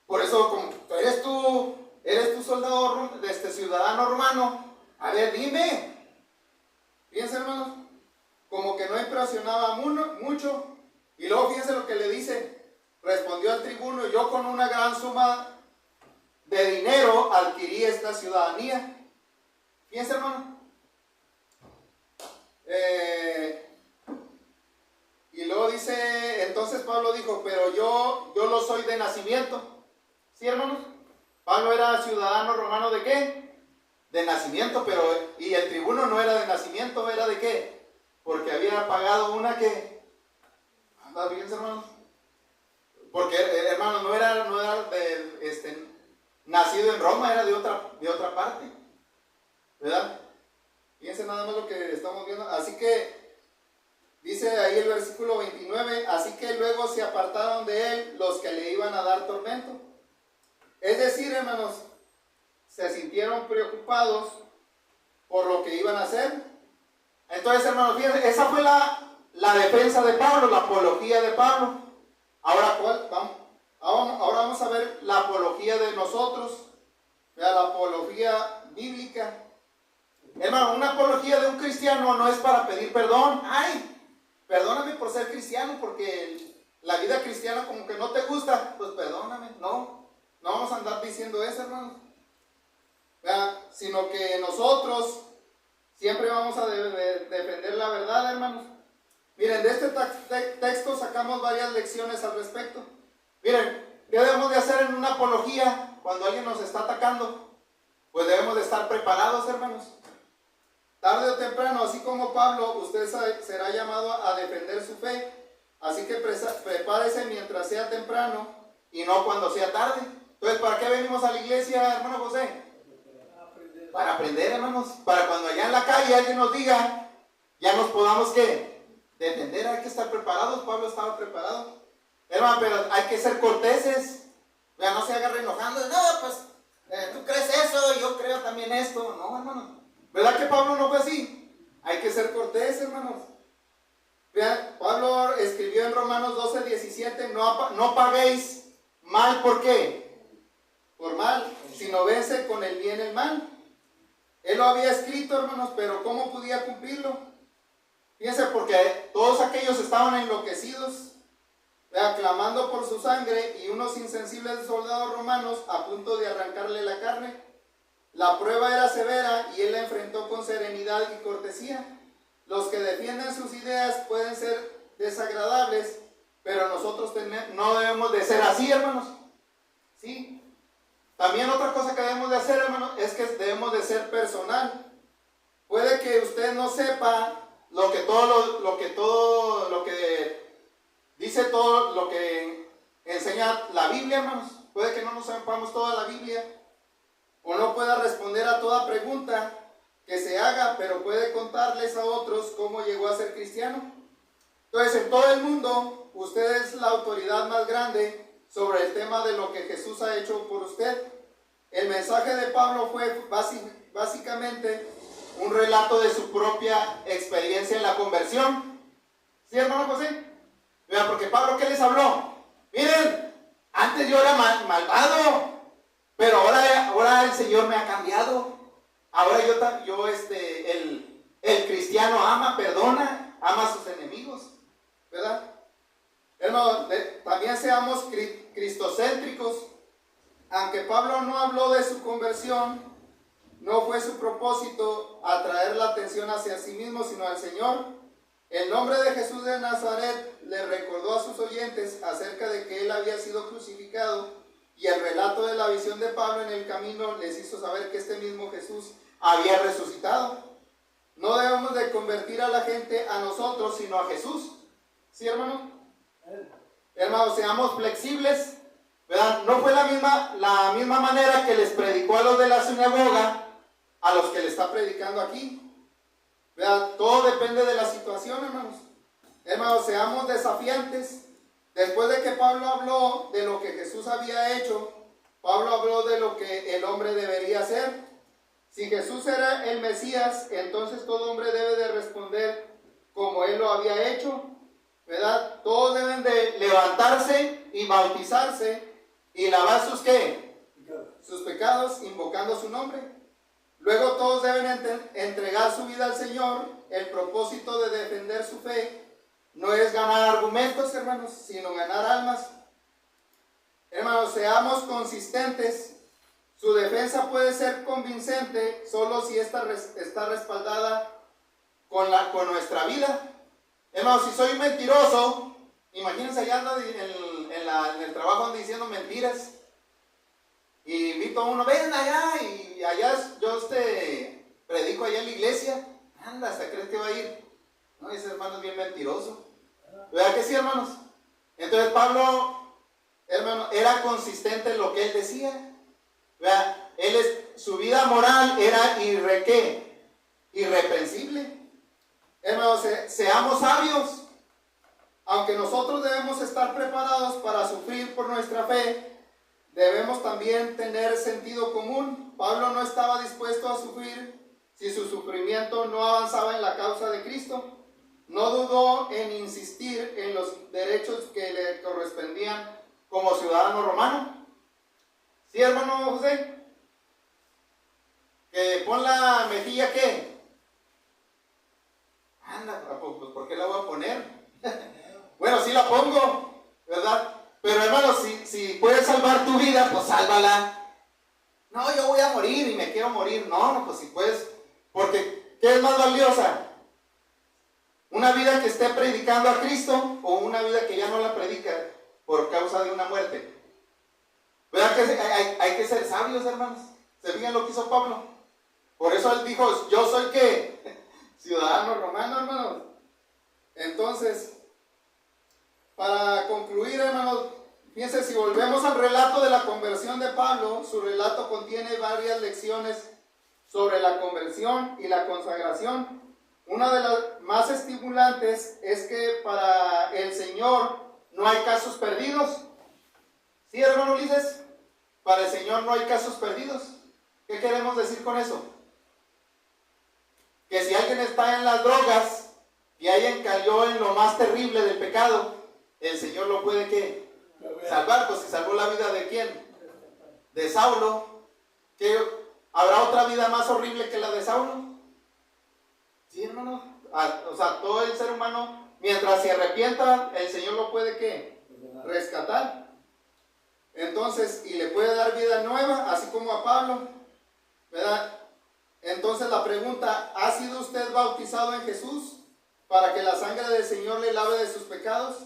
Por eso, como eres tú soldado, ciudadano romano, a ver, dime. Fíjense, hermanos, como que no impresionaba mucho. Y luego fíjense lo que le dice. Respondió al tribuno, yo con una gran suma de dinero adquirí esta ciudadanía. Fíjense, hermano. Y luego dice, entonces Pablo dijo, pero yo lo soy de nacimiento. ¿Sí, hermanos? Pablo era ciudadano romano ¿de qué? De nacimiento, pero y el tribuno no era de nacimiento, ¿era de qué? Porque había pagado una que... ¿Anda bien, hermanos? Porque, hermanos, no era nacido en Roma, era de otra parte, ¿verdad? Fíjense nada más lo que estamos viendo. Así que, dice ahí el versículo 29, así que luego se apartaron de él los que le iban a dar tormento. Es decir, hermanos, se sintieron preocupados por lo que iban a hacer. Entonces, hermanos, fíjense, esa fue la defensa de Pablo, la apología de Pablo. Ahora vamos a ver la apología de nosotros, la apología bíblica. Hermano, una apología de un cristiano no es para pedir perdón. Ay, perdóname por ser cristiano, porque la vida cristiana como que no te gusta, pues perdóname. No vamos a andar diciendo eso, hermanos. Sino que nosotros siempre vamos a defender la verdad, hermanos. Miren, de este texto sacamos varias lecciones al respecto. Miren, ¿qué debemos de hacer en una apología cuando alguien nos está atacando? Pues debemos de estar preparados, hermanos. Tarde o temprano, así como Pablo, usted será llamado a defender su fe. Así que prepárese mientras sea temprano y no cuando sea tarde. Entonces, ¿para qué venimos a la iglesia, hermano José? Para aprender, hermanos. Para cuando allá en la calle alguien nos diga, ya nos podamos, ¿qué? Defender. Hay que estar preparados. Pablo estaba preparado. Hermano, pero hay que ser corteses. Ya no se agarre enojando. No, pues, tú crees eso, yo creo también esto. No, hermano. ¿Verdad que Pablo no fue así? Hay que ser cortés, hermanos. Vean, Pablo escribió en Romanos 12:17, no paguéis mal, ¿por qué? Por mal, sino vence con el bien el mal. Él lo había escrito, hermanos, pero ¿cómo podía cumplirlo? Fíjense, porque todos aquellos estaban enloquecidos, clamando por su sangre, y unos insensibles soldados romanos a punto de arrancarle la carne. La prueba era severa y él la enfrentó con serenidad y cortesía. Los que defienden sus ideas pueden ser desagradables, pero nosotros no debemos de ser así, hermanos. ¿Sí? También otra cosa que debemos de hacer, hermanos, es que debemos de ser personal. Puede que usted no sepa lo que dice todo lo que enseña la Biblia, hermanos. Puede que no nos sepamos toda la Biblia, o no pueda responder a toda pregunta que se haga, pero puede contarles a otros cómo llegó a ser cristiano. Entonces, en todo el mundo, usted es la autoridad más grande sobre el tema de lo que Jesús ha hecho por usted. El mensaje de Pablo fue básicamente un relato de su propia experiencia en la conversión. ¿Sí, hermano José? Vean, porque Pablo, ¿qué les habló? Miren, antes yo era malvado, pero ahora el Señor me ha cambiado. Ahora el cristiano ama, perdona, ama a sus enemigos, ¿verdad? Hermano, también seamos cristocéntricos. Aunque Pablo no habló de su conversión, no fue su propósito atraer la atención hacia sí mismo, sino al Señor. El nombre de Jesús de Nazaret le recordó a sus oyentes acerca de que él había sido crucificado, y el relato de la visión de Pablo en el camino les hizo saber que este mismo Jesús había resucitado. No debemos de convertir a la gente a nosotros, sino a Jesús. ¿Sí, hermano? Hermanos, seamos flexibles, ¿verdad? No fue la misma manera que les predicó a los de la sinagoga, a los que le está predicando aquí. ¿Verdad? Todo depende de la situación, hermanos. Hermanos, seamos desafiantes. Después de que Pablo habló de lo que Jesús había hecho, Pablo habló de lo que el hombre debería hacer. Si Jesús era el Mesías, entonces todo hombre debe de responder como él lo había hecho, ¿verdad? Todos deben de levantarse y bautizarse y lavar sus ¿qué? Sus pecados, invocando su nombre. Luego todos deben entregar su vida al Señor. El propósito de defender su fe no es ganar argumentos, hermanos, sino ganar almas. Hermanos, seamos consistentes. Su defensa puede ser convincente solo si esta está respaldada con nuestra vida. Hermano, si soy mentiroso, imagínense allá ando en el trabajo ando diciendo mentiras. Y invito a uno, ven allá, y allá yo predico allá en la iglesia. Anda, hasta crees que va a ir. No, ese hermano es bien mentiroso. ¿Verdad que sí, hermanos? Entonces Pablo, hermano, era consistente en lo que él decía. ¿Verdad? Su vida moral era irreprensible. Hermanos, seamos sabios. Aunque nosotros debemos estar preparados para sufrir por nuestra fe, debemos también tener sentido común. Pablo no estaba dispuesto a sufrir si su sufrimiento no avanzaba en la causa de Cristo. No dudó en insistir en los derechos que le correspondían como ciudadano romano. ¿Sí, hermano José? Que pon la mejilla, ¿qué? Anda, pues ¿por qué la voy a poner? Bueno, sí la pongo, ¿verdad? Pero hermano, si puedes salvar tu vida, pues sálvala. No, yo voy a morir y me quiero morir. No, pues si puedes, porque ¿qué es más valiosa? ¿Una vida que esté predicando a Cristo o una vida que ya no la predica por causa de una muerte? ¿Verdad que hay que ser sabios, hermanos? ¿Se fijan lo que hizo Pablo? Por eso él dijo, yo soy ¿qué? Ciudadano romano, hermanos. Entonces, para concluir, hermanos, fíjense, si volvemos al relato de la conversión de Pablo, su relato contiene varias lecciones sobre la conversión y la consagración. Una de las más estimulantes es que para el Señor no hay casos perdidos. ¿Sí, hermano Ulises? Para el Señor no hay casos perdidos. ¿Qué queremos decir con eso? Que si alguien está en las drogas y alguien cayó en lo más terrible del pecado, el Señor lo puede ¿qué? Salvar. Pues si salvó la vida ¿de quién? De Saulo. ¿Que habrá otra vida más horrible que la de Saulo? Sí, hermano. O sea, todo el ser humano, mientras se arrepienta, el Señor lo puede ¿qué? Rescatar. Entonces, y le puede dar vida nueva, así como a Pablo, ¿verdad? Entonces la pregunta, ¿ha sido usted bautizado en Jesús para que la sangre del Señor le lave de sus pecados?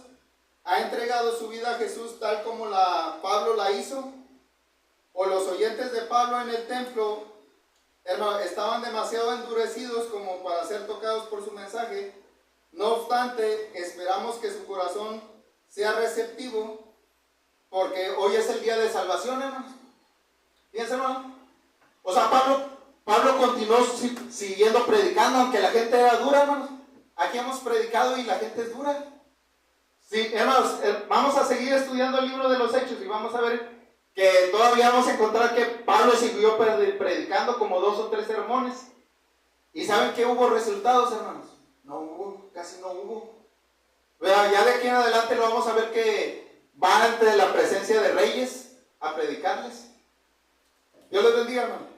¿Ha entregado su vida a Jesús tal como Pablo la hizo? ¿O los oyentes de Pablo en el templo, hermano, estaban demasiado endurecidos como para ser tocados por su mensaje? No obstante, esperamos que su corazón sea receptivo, porque hoy es el día de salvación, hermanos. Fíjense, hermano. O sea, Pablo continuó siguiendo predicando, aunque la gente era dura, hermanos. Aquí hemos predicado y la gente es dura. Sí, hermanos, vamos a seguir estudiando el libro de los Hechos y vamos a ver que todavía vamos a encontrar que Pablo siguió predicando como 2 o 3 sermones. ¿Y saben que hubo resultados, hermanos? No hubo, casi no hubo. Pero ya de aquí en adelante lo vamos a ver que van ante la presencia de reyes a predicarles. Dios les bendiga, hermano.